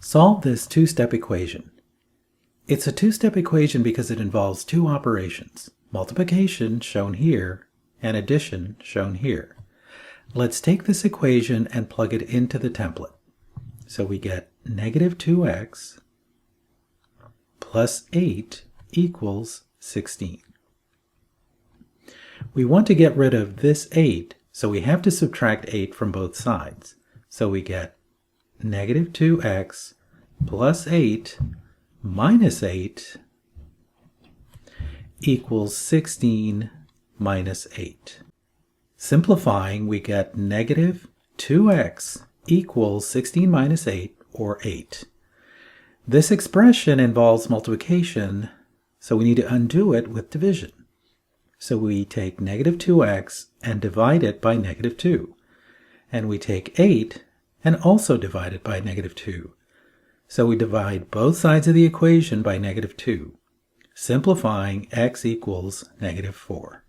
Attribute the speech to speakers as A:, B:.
A: Solve this two-step equation. It's a two-step equation because it involves two operations, multiplication, shown here, and addition, shown here. Let's take this equation and plug it into the template. So we get negative 2x plus 8 equals 16. We want to get rid of this 8, so we have to subtract 8 from both sides. So we get negative 2x plus 8 minus 8 equals 16 minus 8. Simplifying, we get negative 2x equals 16 minus 8, or 8. This expression involves multiplication, so we need to undo it with division. So we take negative 2x and divide it by negative 2. And we take 8 and also divide it by negative 2. So we divide both sides of the equation by negative 2. Simplifying, x equals negative 4.